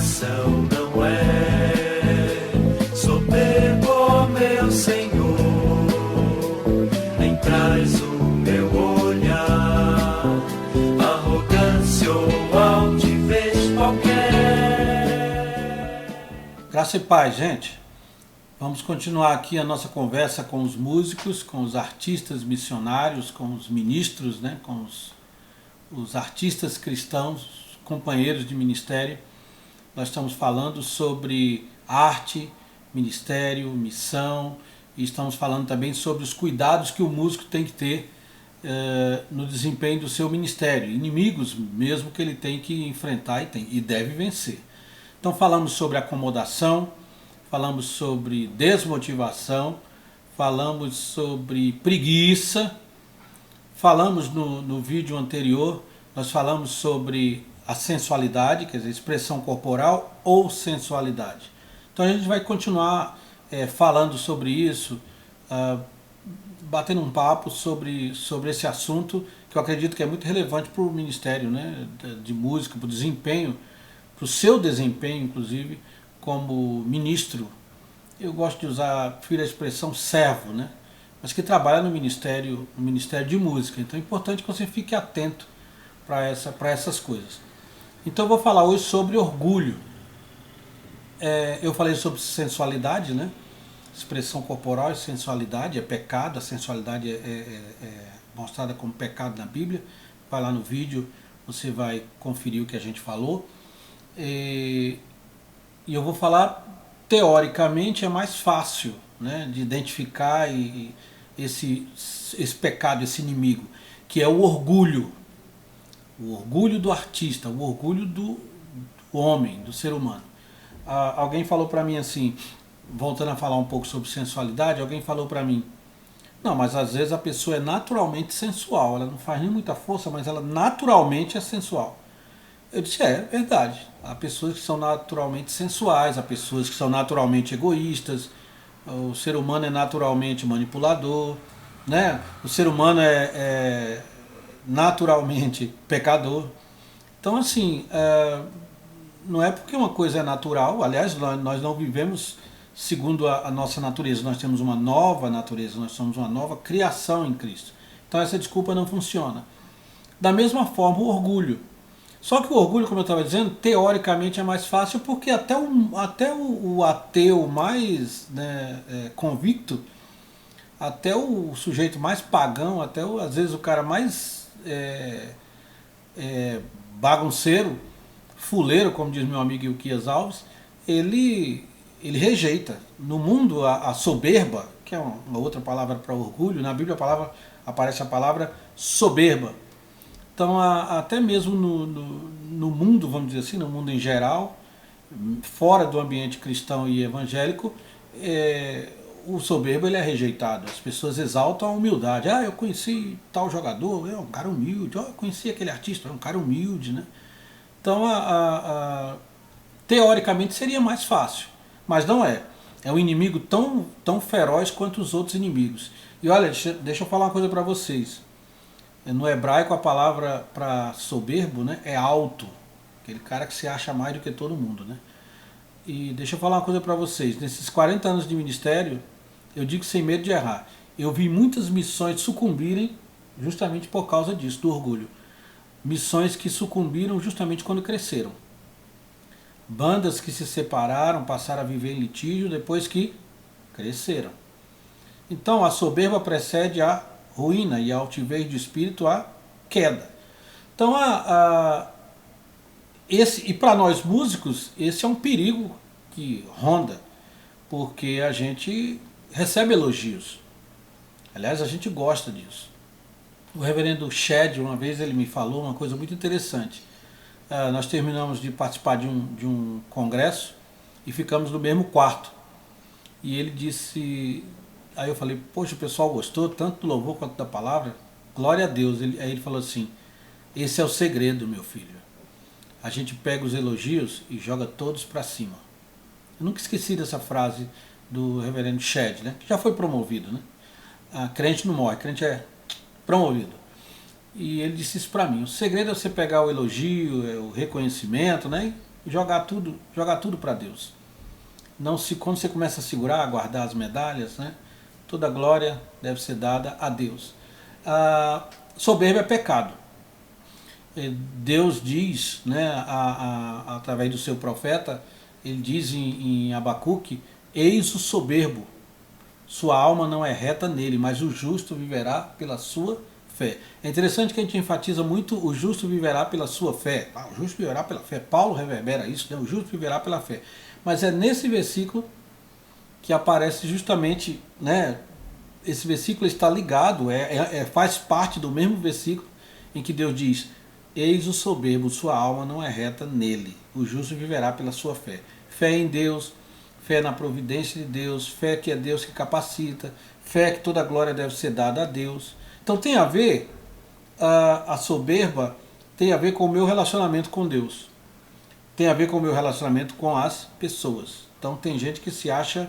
coração não é soberbo, meu Senhor, nem traz o meu olhar arrogância ou altivez qualquer. Graça e paz, gente. Vamos continuar aqui a nossa conversa com os músicos, com os artistas missionários, com os ministros, né, com os artistas cristãos, companheiros de ministério. Nós estamos falando sobre arte, ministério, missão, e estamos falando também sobre os cuidados que o músico tem que ter no desempenho do seu ministério, inimigos mesmo que ele tem que enfrentar e deve vencer. Então falamos sobre acomodação, falamos sobre desmotivação, falamos sobre preguiça, falamos no vídeo anterior, nós falamos sobre a sensualidade, quer dizer, expressão corporal ou sensualidade. Então a gente vai continuar falando sobre isso, batendo um papo sobre esse assunto, que eu acredito que é muito relevante para o ministério, né, de música, para o desempenho, para o seu desempenho, inclusive, como ministro. Eu gosto de usar, prefiro a expressão servo, né? Mas que trabalha no ministério de música. Então é importante que você fique atento para essas coisas. Então eu vou falar hoje sobre orgulho. Eu falei sobre sensualidade, né? Expressão corporal e sensualidade é pecado. A sensualidade é mostrada como pecado na Bíblia. Vai lá no vídeo, você vai conferir o que a gente falou. E eu vou falar, teoricamente é mais fácil, né, de identificar esse pecado, esse inimigo, que é o orgulho do artista, o orgulho do homem, do ser humano. Alguém falou para mim assim, voltando a falar um pouco sobre sensualidade, alguém falou para mim, não, mas às vezes a pessoa é naturalmente sensual, ela não faz nem muita força, mas ela naturalmente é sensual. Eu disse, é verdade. Há pessoas que são naturalmente sensuais, há pessoas que são naturalmente egoístas, o ser humano é naturalmente manipulador, né? O ser humano é naturalmente pecador. Então, assim, não é porque uma coisa é natural, aliás, nós não vivemos segundo a nossa natureza, nós temos uma nova natureza, nós somos uma nova criação em Cristo. Então essa desculpa não funciona. Da mesma forma, o orgulho. Só que o orgulho, como eu estava dizendo, teoricamente é mais fácil porque até o ateu mais, né, convicto, até o sujeito mais pagão, às vezes o cara mais bagunceiro, fuleiro, como diz meu amigo Ilquias Alves, ele rejeita. No mundo, a soberba, que é uma outra palavra para orgulho, na Bíblia aparece a palavra soberba. Então, até mesmo no mundo, vamos dizer assim, no mundo em geral, fora do ambiente cristão e evangélico, o soberbo ele é rejeitado. As pessoas exaltam a humildade. Eu conheci tal jogador, é um cara humilde. Eu conheci aquele artista, é um cara humilde, né? Então, teoricamente seria mais fácil, mas não é. É um inimigo tão feroz quanto os outros inimigos. E olha, deixa eu falar uma coisa para vocês. No hebraico a palavra para soberbo, né, é alto, aquele cara que se acha mais do que todo mundo, né? E deixa eu falar uma coisa para vocês, nesses 40 anos de ministério, eu digo sem medo de errar, eu vi muitas missões sucumbirem justamente por causa disso, do orgulho. Missões que sucumbiram justamente quando cresceram. Bandas que se separaram, passaram a viver em litígio depois que cresceram. Então a soberba precede a ruína e a altivez de espírito a queda. Então e para nós músicos esse é um perigo que ronda, porque a gente recebe elogios. Aliás, a gente gosta disso. O reverendo Shed, uma vez ele me falou uma coisa muito interessante. Nós terminamos de participar de um congresso e ficamos no mesmo quarto. E ele disse... Aí eu falei, poxa, o pessoal gostou tanto do louvor quanto da palavra? Glória a Deus. Aí ele falou assim, esse é o segredo, meu filho. A gente pega os elogios e joga todos para cima. Eu nunca esqueci dessa frase do reverendo Shed, né? Que já foi promovido, né? Crente não morre, crente é promovido. E ele disse isso para mim, o segredo é você pegar o elogio, o reconhecimento, né? jogar tudo para Deus. Não se, quando você começa a segurar, a guardar as medalhas, né, toda a glória deve ser dada a Deus. Soberba é pecado. Deus diz, né, através do seu profeta, ele diz em Abacuque: eis o soberbo, sua alma não é reta nele, mas o justo viverá pela sua fé. É interessante que a gente enfatiza muito: o justo viverá pela sua fé. O justo viverá pela fé. Paulo reverbera isso, né? O justo viverá pela fé. Mas é nesse versículo que aparece justamente, né, esse versículo está ligado, faz parte do mesmo versículo em que Deus diz: eis o soberbo, sua alma não é reta nele, o justo viverá pela sua fé. Fé em Deus, fé na providência de Deus, fé que é Deus que capacita, fé que toda a glória deve ser dada a Deus. Então tem a ver, a soberba tem a ver com o meu relacionamento com Deus, tem a ver com o meu relacionamento com as pessoas. Então tem gente que se acha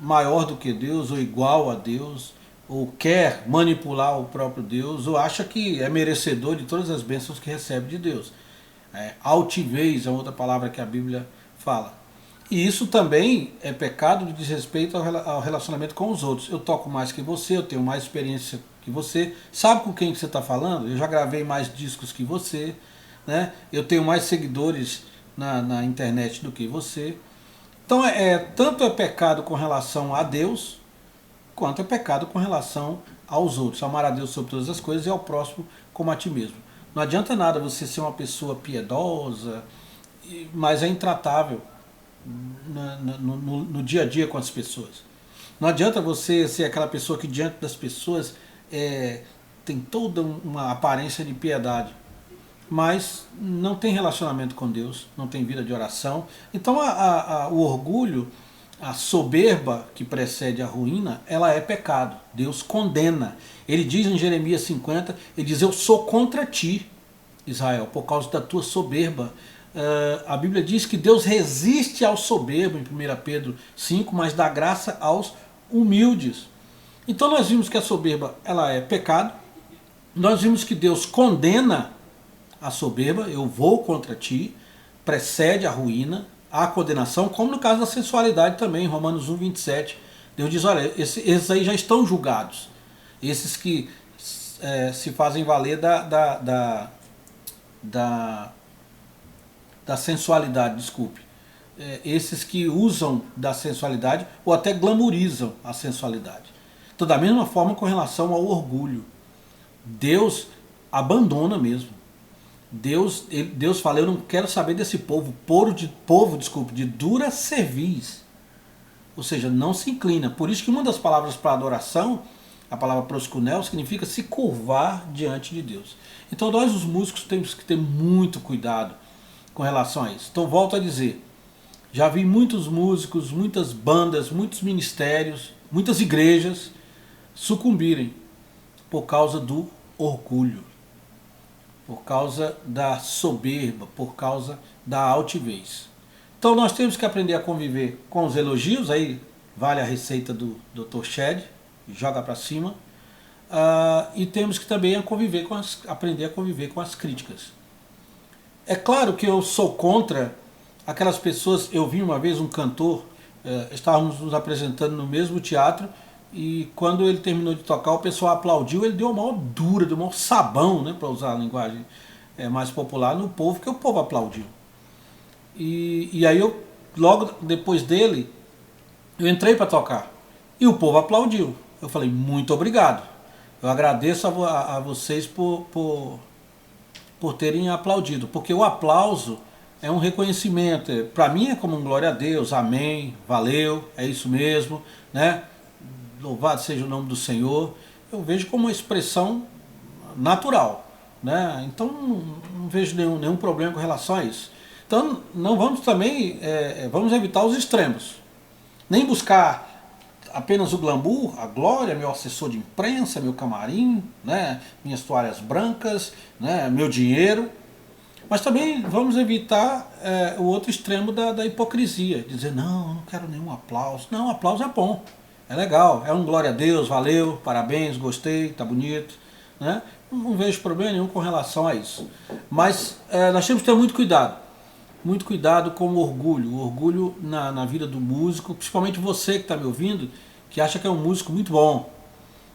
maior do que Deus, ou igual a Deus, ou quer manipular o próprio Deus, ou acha que é merecedor de todas as bênçãos que recebe de Deus. Altivez é outra palavra que a Bíblia fala. E isso também é pecado de desrespeito ao relacionamento com os outros. Eu toco mais que você, eu tenho mais experiência que você, sabe com quem que você está falando? Eu já gravei mais discos que você, né? Eu tenho mais seguidores na internet do que você. Então tanto é pecado com relação a Deus, quanto é pecado com relação aos outros. Amar a Deus sobre todas as coisas e ao próximo como a ti mesmo. Não adianta nada você ser uma pessoa piedosa, mas é intratável no dia a dia com as pessoas. Não adianta você ser aquela pessoa que diante das pessoas tem toda uma aparência de piedade, mas não tem relacionamento com Deus, não tem vida de oração. Então o orgulho, a soberba que precede a ruína, ela é pecado. Deus condena. Ele diz em Jeremias 50, ele diz: eu sou contra ti, Israel, por causa da tua soberba. A Bíblia diz que Deus resiste ao soberbo, em 1 Pedro 5, mas dá graça aos humildes. Então nós vimos que a soberba, ela é pecado. Nós vimos que Deus condena a soberba, eu vou contra ti, precede a ruína, a condenação, como no caso da sensualidade também, em Romanos 1, 27. Deus diz: olha, esses aí já estão julgados. Esses que se fazem valer da sensualidade, desculpe. Esses que usam da sensualidade ou até glamorizam a sensualidade. Então, da mesma forma com relação ao orgulho, Deus abandona mesmo. Deus fala: eu não quero saber desse povo, de dura cerviz. Ou seja, não se inclina. Por isso que uma das palavras para adoração, a palavra proskunel, significa se curvar diante de Deus. Então nós, os músicos, temos que ter muito cuidado com relação a isso. Então volto a dizer, já vi muitos músicos, muitas bandas, muitos ministérios, muitas igrejas sucumbirem por causa do orgulho, por causa da soberba, por causa da altivez. Então nós temos que aprender a conviver com os elogios, aí vale a receita do Dr. Shedd, joga para cima, e temos que também aprender a conviver com as críticas. É claro que eu sou contra aquelas pessoas. Eu vi uma vez um cantor, estávamos nos apresentando no mesmo teatro, e quando ele terminou de tocar, o pessoal aplaudiu, ele deu uma maior dura, deu um maior sabão, né, para usar a linguagem mais popular, no povo, que o povo aplaudiu. E aí eu, logo depois dele, eu entrei para tocar, e o povo aplaudiu. Eu falei: muito obrigado, eu agradeço a vocês por terem aplaudido, porque o aplauso é um reconhecimento. Para mim é como um glória a Deus, amém, valeu, é isso mesmo, né? Louvado seja o nome do Senhor. Eu vejo como uma expressão natural, né? Então não vejo nenhum problema com relação a isso. Então não vamos também, vamos evitar os extremos, nem buscar apenas o glamour, a glória, meu assessor de imprensa, meu camarim, né, minhas toalhas brancas, né, meu dinheiro. Mas também vamos evitar o outro extremo da hipocrisia, dizer: não quero nenhum aplauso. Não, aplauso é bom, é legal, é um glória a Deus, valeu, parabéns, gostei, tá bonito, né? Não vejo problema nenhum com relação a isso. Mas nós temos que ter muito cuidado, muito cuidado com o orgulho. O orgulho na vida do músico, principalmente você que está me ouvindo, que acha que é um músico muito bom,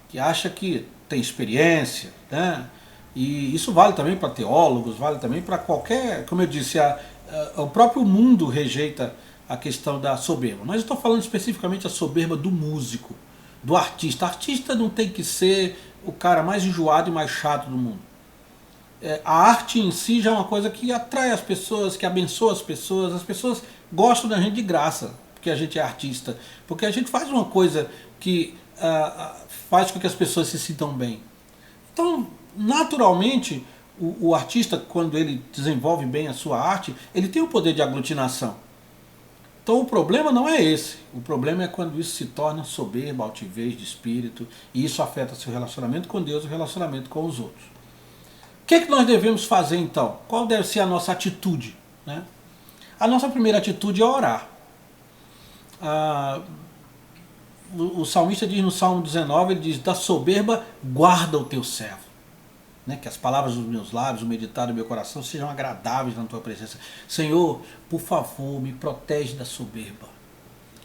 que acha que tem experiência, né? E isso vale também para teólogos, vale também para qualquer, como eu disse, o próprio mundo rejeita a questão da soberba. Mas eu estou falando especificamente a soberba do músico, do artista. Artista não tem que ser o cara mais enjoado e mais chato do mundo. A arte em si já é uma coisa que atrai as pessoas, que abençoa as pessoas gostam da gente de graça, porque a gente é artista, porque a gente faz uma coisa que faz com que as pessoas se sintam bem. Então, naturalmente, o artista, quando ele desenvolve bem a sua arte, ele tem o poder de aglutinação. Então o problema não é esse, o problema é quando isso se torna soberba, altivez de espírito, e isso afeta seu relacionamento com Deus e o relacionamento com os outros. O que é que nós devemos fazer então? Qual deve ser a nossa atitude, né? A nossa primeira atitude é orar. O salmista diz no Salmo 19, ele diz, da soberba guarda o teu servo. Né? Que as palavras dos meus lábios, o meditar do meu coração sejam agradáveis na tua presença. Senhor, por favor, me protege da soberba.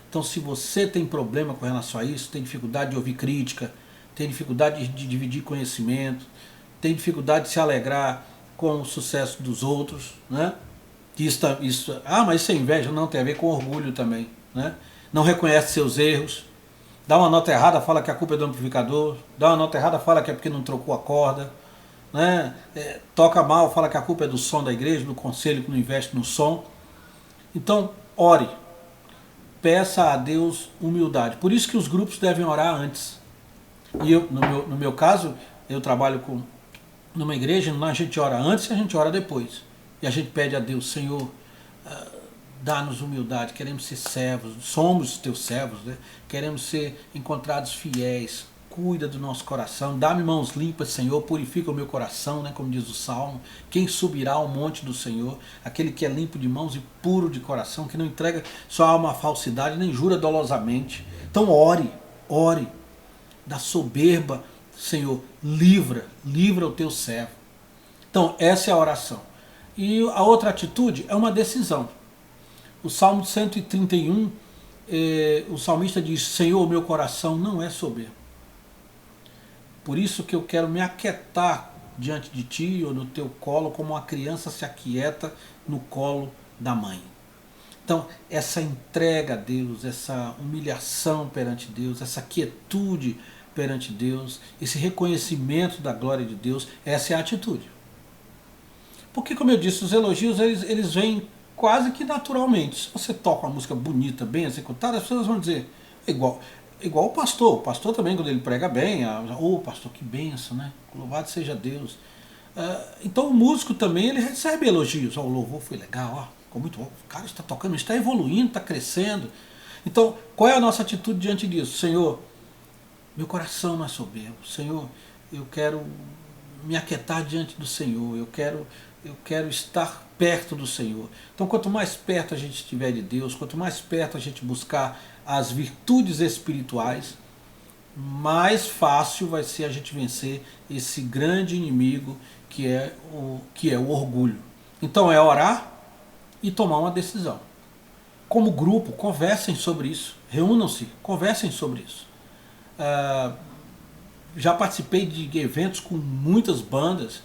Então se você tem problema com relação a isso, tem dificuldade de ouvir crítica, tem dificuldade de dividir conhecimento, tem dificuldade de se alegrar com o sucesso dos outros, né? Mas isso é inveja? Não, tem a ver com orgulho também, né? Não reconhece seus erros, dá uma nota errada, fala que a culpa é do amplificador, dá uma nota errada, fala que é porque não trocou a corda, né? Toca mal, fala que a culpa é do som da igreja, do conselho que não investe no som. Então, ore, peça a Deus humildade. Por isso que os grupos devem orar antes. E eu, no meu caso, eu trabalho numa igreja, a gente ora antes e a gente ora depois. E a gente pede a Deus, Senhor, dá-nos humildade, queremos ser servos, somos teus servos, né? Queremos ser encontrados fiéis, cuida do nosso coração, dá-me mãos limpas, Senhor, purifica o meu coração, né? Como diz o Salmo, quem subirá ao monte do Senhor? Aquele que é limpo de mãos e puro de coração, que não entrega sua alma à falsidade, nem jura dolosamente. Então ore da soberba, Senhor, livra o teu servo. Então, essa é a oração. E a outra atitude é uma decisão. O Salmo 131, o salmista diz, Senhor, meu coração não é soberbo. Por isso que eu quero me aquietar diante de ti ou no teu colo, como uma criança se aquieta no colo da mãe. Então, essa entrega a Deus, essa humilhação perante Deus, essa quietude perante Deus, esse reconhecimento da glória de Deus, essa é a atitude. Porque, como eu disse, os elogios eles vêm quase que naturalmente. Se você toca uma música bonita, bem executada, as pessoas vão dizer, igual o pastor também, quando ele prega bem, pastor, que benção, né? Louvado seja Deus. Então o músico também, ele recebe elogios, o louvor foi legal, ficou muito bom, o cara está tocando, está evoluindo, está crescendo. Então, qual é a nossa atitude diante disso? Senhor, meu coração não é soberbo. Senhor, eu quero me aquietar diante do Senhor. Eu quero estar perto do Senhor. Então, quanto mais perto a gente estiver de Deus, quanto mais perto a gente buscar as virtudes espirituais, mais fácil vai ser a gente vencer esse grande inimigo que é o orgulho. Então, é orar e tomar uma decisão. Como grupo, conversem sobre isso. Reúnam-se, conversem sobre isso. Já participei de eventos com muitas bandas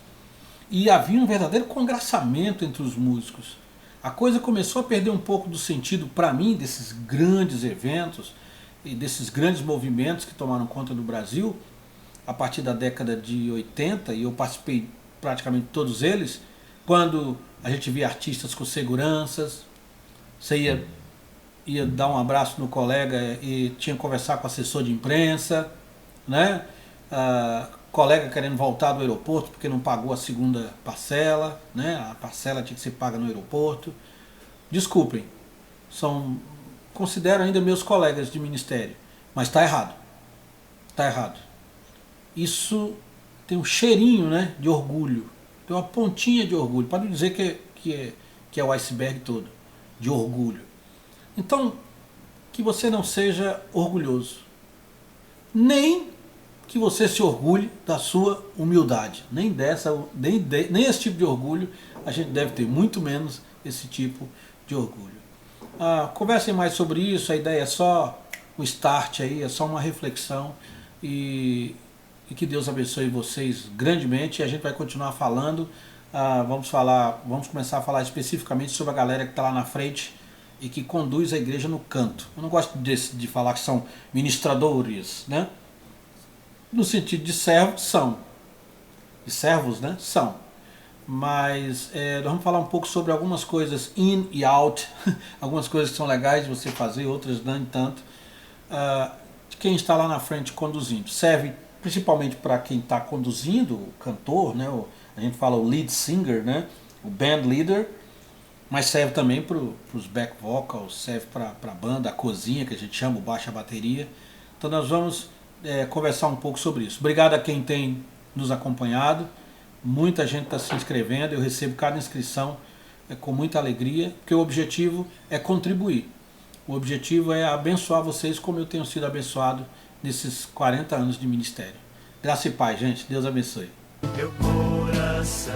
e havia um verdadeiro congraçamento entre os músicos. A coisa começou a perder um pouco do sentido para mim desses grandes eventos e desses grandes movimentos que tomaram conta do Brasil a partir da década de 80, e eu participei praticamente de todos eles, quando a gente via artistas com seguranças, você ia dar um abraço no colega e tinha que conversar com o assessor de imprensa, né? Colega querendo voltar do aeroporto porque não pagou a segunda parcela, né? A parcela tinha que ser paga no aeroporto. Desculpem, considero ainda meus colegas de ministério, mas está errado. Está errado. Isso tem um cheirinho, né, de orgulho, tem uma pontinha de orgulho, para não dizer que é o iceberg todo, de orgulho. Então, que você não seja orgulhoso, nem que você se orgulhe da sua humildade, nem esse tipo de orgulho a gente deve ter, muito menos esse tipo de orgulho. Conversem mais sobre isso, a ideia é só o start aí, é só uma reflexão e que Deus abençoe vocês grandemente. E a gente vai continuar falando, vamos começar a falar especificamente sobre a galera que está lá na frente e que conduz a igreja no canto. Eu não gosto de falar que são ministradores, né? No sentido de servos, são. De servos, né? São. Mas nós vamos falar um pouco sobre algumas coisas in e out, algumas coisas que são legais de você fazer, outras não tanto. De quem está lá na frente conduzindo. Serve principalmente para quem está conduzindo, o cantor, né? A gente fala o lead singer, né? O band leader, mas serve também para os back vocals, serve para a banda, a cozinha, que a gente chama, o baixo, a bateria. Então nós vamos conversar um pouco sobre isso. Obrigado a quem tem nos acompanhado. Muita gente está se inscrevendo, eu recebo cada inscrição com muita alegria, porque o objetivo é contribuir. O objetivo é abençoar vocês como eu tenho sido abençoado nesses 40 anos de ministério. Graça e paz, gente. Deus abençoe. Meu coração